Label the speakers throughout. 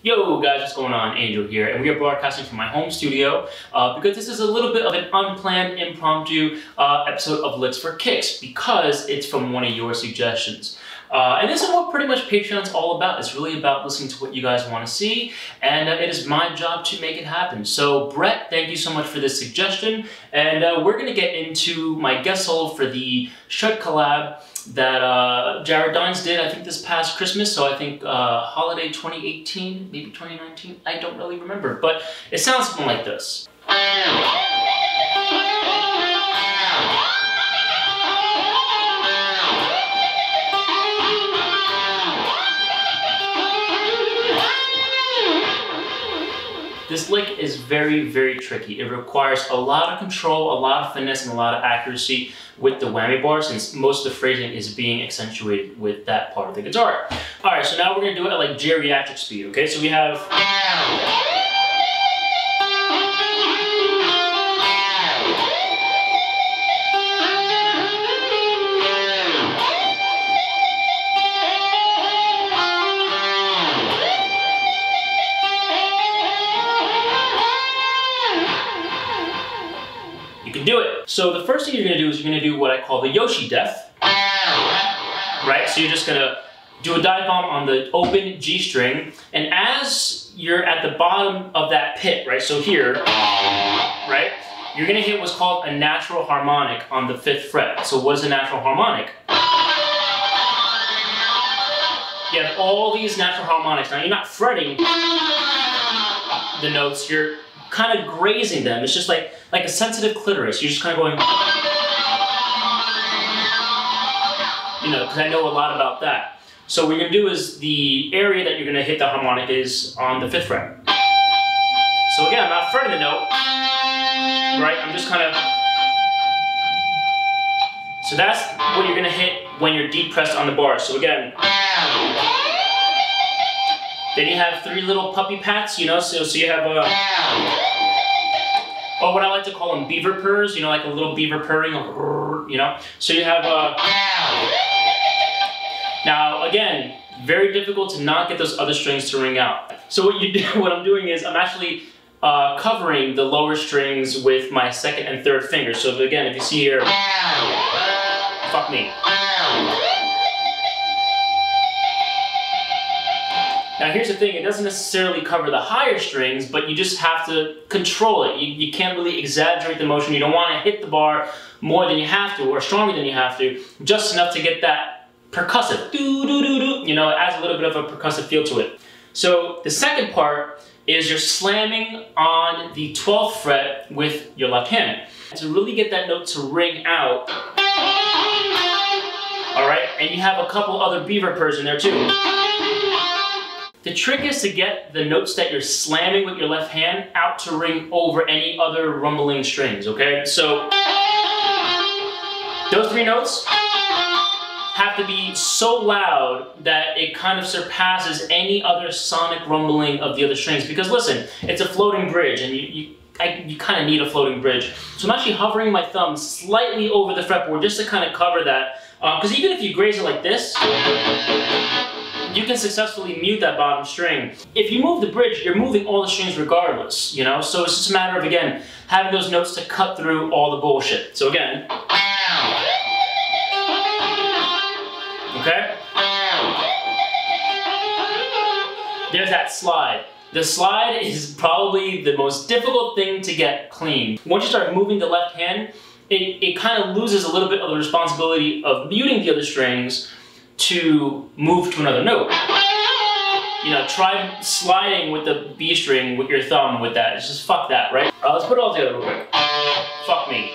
Speaker 1: Yo guys, what's going on? Angel here, and we are broadcasting from my home studio because this is a little bit of an unplanned, impromptu episode of Licks for Kicks because it's from one of your suggestions. And this is what pretty much Patreon's all about. It's really about listening to what you guys want to see, and it is my job to make it happen. So Brett, thank you so much for this suggestion, and we're going to get into my guest solo for the Shred collab that Jared Dines did, I think, this past Christmas. So I think holiday 2018, maybe 2019, I don't really remember, but it sounds something like this. This lick is very, very tricky. It requires a lot of control, a lot of finesse, and a lot of accuracy with the whammy bar, since most of the phrasing is being accentuated with that part of the guitar. All right, so now we're gonna do it at like geriatric speed, okay? So we have... You can do it. So the first thing you're gonna do is you're gonna do what I call the Yoshi death. Right? So you're just gonna do a dive bomb on the open G string, and as you're at the bottom of that pit, right? So here, right? You're gonna hit what's called a natural harmonic on the 5th fret. So what is a natural harmonic? You have all these natural harmonics. Now you're not fretting the notes, you're kind of grazing them. It's just like a sensitive clitoris. You're just kind of going, you know, because I know a lot about that. So what you're gonna do is the area that you're gonna hit the harmonic is on the 5th fret. So again, I'm not fretting the note, right? I'm just kind of, so that's what you're gonna hit when you're deep pressed on the bar. So again, then you have 3 little puppy pats, you know, so you have a, or what I like to call them beaver purrs, you know, like a little beaver purring, you know. So you have now again, very difficult to not get those other strings to ring out. So what you do, what I'm doing is I'm actually covering the lower strings with my 2nd and 3rd finger. So again, if you see here, fuck me. Now here's the thing, it doesn't necessarily cover the higher strings, but you just have to control it. You can't really exaggerate the motion. You don't want to hit the bar more than you have to, or stronger than you have to, just enough to get that percussive, doo-doo-doo-doo, you know, it adds a little bit of a percussive feel to it. So the second part is you're slamming on the 12th fret with your left hand. To really get that note to ring out, all right, and you have a couple other beaver purrs in there too. The trick is to get the notes that you're slamming with your left hand out to ring over any other rumbling strings, okay? So, those 3 notes have to be so loud that it kind of surpasses any other sonic rumbling of the other strings. Because listen, it's a floating bridge, and you kind of need a floating bridge. So I'm actually hovering my thumb slightly over the fretboard just to kind of cover that. Because even if you graze it like this, you can successfully mute that bottom string. If you move the bridge, you're moving all the strings regardless, you know? So it's just a matter of, again, having those notes to cut through all the bullshit. So again. Okay? There's that slide. The slide is probably the most difficult thing to get clean. Once you start moving the left hand, it kind of loses a little bit of the responsibility of muting the other strings to move to another note. You know, try sliding with the B string with your thumb with that. It's just fuck that, right? Let's put it all together real quick. Fuck me.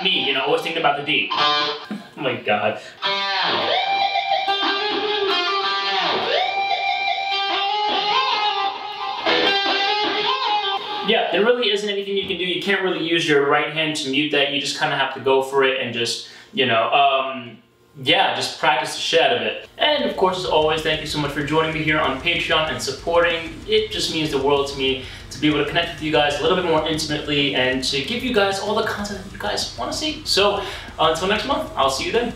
Speaker 1: Me, you know, always thinking about the D. Oh my god. Yeah, there really isn't anything you can do. You can't really use your right hand to mute that. You just kind of have to go for it and just, you know, yeah, just practice the shit out of it. And of course, as always, thank you so much for joining me here on Patreon and supporting. It just means the world to me to be able to connect with you guys a little bit more intimately and to give you guys all the content that you guys want to see. So until next month, I'll see you then.